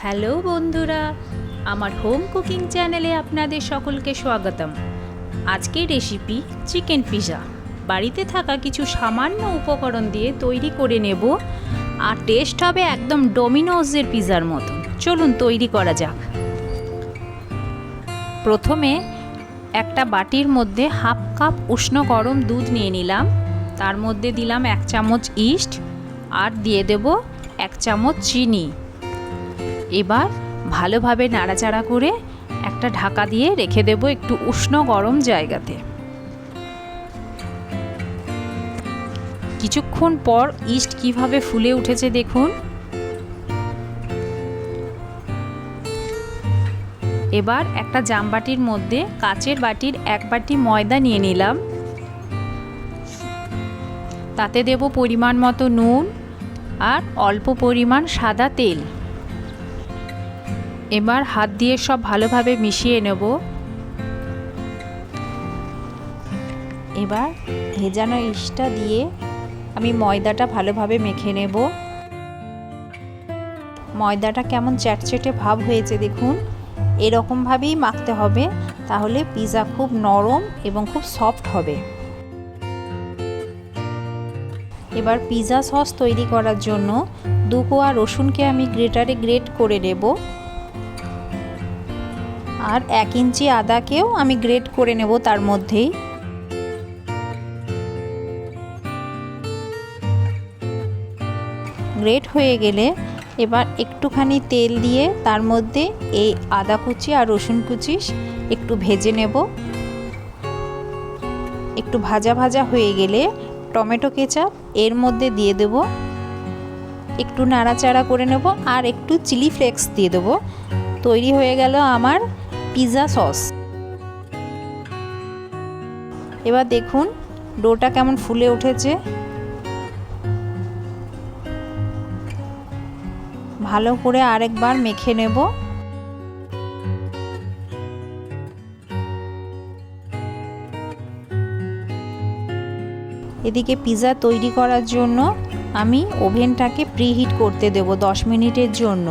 Hello বন্ধুরা, আমার home cooking চ্যানেলে আপনাদের সকলকে স্বাগতম। আজকের রেসিপি চিকেন পিৎজা। বাড়িতে থাকা কিছু সামান্য উপকরণ দিয়ে তৈরি করে নেব, আর টেস্ট হবে একদম ডোমিনোজের পিৎজার মতন। চলুন তৈরি করা যাক। প্রথমে একটা বাটির মধ্যে হাফ কাপ উষ্ণ গরম দুধ নিয়ে নিলাম। তার মধ্যে দিলাম 1 চামচ ইস্ট আর দিয়ে দেব 1 চামচ চিনি। এবার ভালোভাবে নাড়াচাড়া করে একটা ঢাকা দিয়ে রেখে দেব একটু উষ্ণ গরম জায়গাতে। কিছুক্ষণ পর ইস্ট কিভাবে ফুলে উঠেছে দেখুন। এবার একটা জামবাটির মধ্যে কাচের বাটির 1 বাটি ময়দা নিয়ে নিলাম। তাতে দেব পরিমাণ মতো নুন আর অল্প পরিমাণ সাদা তেল। এবার হাত দিয়ে সব ভালোভাবে মিশিয়ে নেব। এবার ভেজানো ইস্টটা দিয়ে আমি ময়দাটা ভালোভাবে মেখে নেব। ময়দাটা কেমন চ্যাটচেটে ভাব হয়েছে দেখুন। এরকমভাবেই মাখতে হবে, তাহলে পিৎজা খুব নরম এবং খুব সফট হবে। এবার পিৎজা সস তৈরি করার জন্য 2 কোয়া রসুনকে আমি গ্রেটারে গ্রেট করে নেব, আর 1 ইঞ্চি আদাকেও আমি গ্রেট করে নেব তার মধ্যেই। গ্রেট হয়ে গেলে এবার একটুখানি তেল দিয়ে তার মধ্যে এই আদা কুচি আর রসুন কুচি একটু ভেজে নেব। একটু ভাজা ভাজা হয়ে গেলে টমেটো কেচাপ এর মধ্যে দিয়ে দেব। একটু নাড়াচাড়া করে নেব আর একটু চিলি ফ্লেক্স দিয়ে দেব। তৈরি হয়ে গেল আমার পিৎজা সস। এবার দেখুন ডোটা কেমন ফুলে উঠেছে। ভালো করে আরেকবার মেখে নেব। এদিকে পিৎজা তৈরি করার জন্য আমি ওভেনটাকে প্রিহিট করতে দেব 10 মিনিটের জন্য।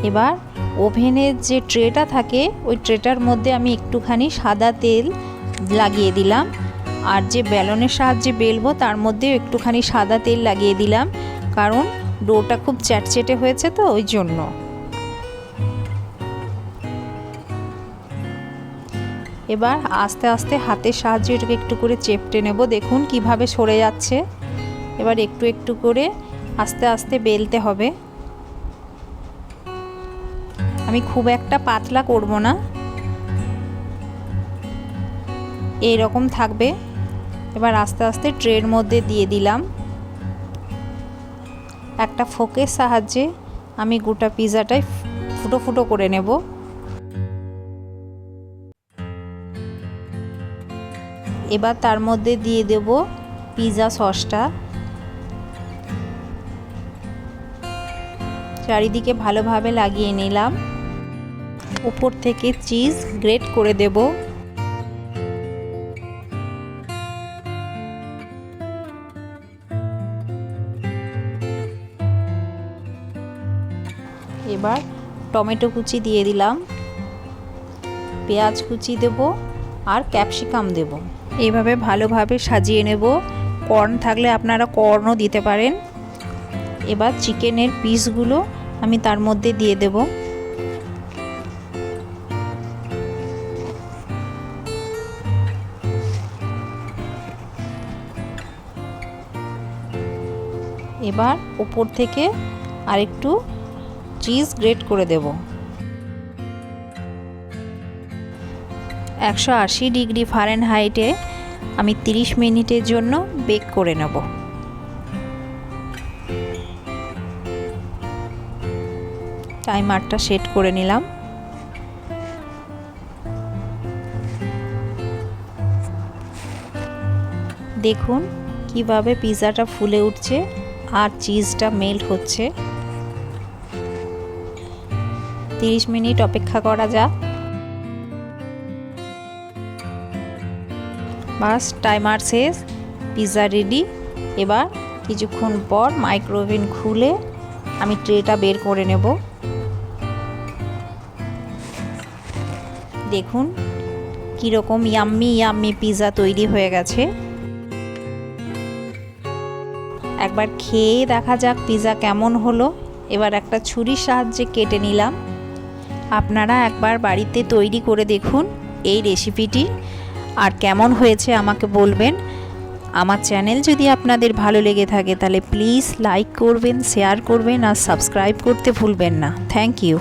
এবার ওভেনের যে ট্রেটা থাকে ওই ট্রেটার মধ্যে আমি একটুখানি সাদা তেল লাগিয়ে দিলাম, আর যে বেলনের সাহায্যে বেলবো তার মধ্যে একটুখানি সাদা তেল লাগিয়ে দিলাম, কারণ ডোটা খুব চ্যাটচেটে হয়েছে তো ওই জন্য। এবার আস্তে আস্তে হাতের সাহায্যে এটাকে একটু করে চেপটে নেব। দেখুন কিভাবে সরে যাচ্ছে। এবার একটু একটু করে আস্তে আস্তে বেলতে হবে। আমি খুব একটা পাতলা করব না, এইরকম থাকবে। এবার আস্তে আস্তে ট্রের মধ্যে দিয়ে দিলাম। একটা ফোকের সাহায্যে আমি গোটা পিৎজাটাই ফুটো ফুটো করে নেব। এবার তার মধ্যে দিয়ে দেব পিৎজা সসটা। চারিদিকে ভালোভাবে লাগিয়ে নিলাম। উপর থেকে চিজ গ্রেট করে দেব। এবার টমেটো কুচি দিয়ে দিলাম, পেঁয়াজ কুচি দেব আর ক্যাপসিকাম দেব। এইভাবে ভালোভাবে সাজিয়ে নেব। কর্ন থাকলে আপনারা কর্নও দিতে পারেন। এবার চিকেনের পিসগুলো আমি তার মধ্যে দিয়ে দেব। এবার উপর থেকে আরেকটু চিজ গ্রেট করে দেব। 180 ডিগ্রি ফারেনহাইটে আমি 30 মিনিটের জন্য বেক করে নেব। টাইমারটা সেট করে নিলাম। দেখুন কিভাবে পিৎজাটা ফুলে উঠছে আর চিজটা মেল্ট হচ্ছে। 30 মিনিট অপেক্ষা করা যাক। বাস টাইমার শেষ, পিৎজা রেডি। এবার কিছুক্ষণ পর মাইক্রোওভেন খুলে আমি ট্রেটা বের করে নেব। দেখুন কীরকম ইয়াম্মি ইয়াম্মি পিৎজা তৈরি হয়ে গেছে। একবার খেয়ে দেখা যাক পিৎজা কেমন হলো। এবার একটা ছুরির সাহায্যে কেটে নিলাম। আপনারা একবার বাড়িতে তৈরি করে দেখুন এই রেসিপিটি, আর কেমন হয়েছে আমাকে বলবেন। আমার চ্যানেল যদি আপনাদের ভালো লেগে থাকে তাহলে প্লিজ লাইক করবেন, শেয়ার করবেন আর সাবস্ক্রাইব করতে ভুলবেন না। Thank you.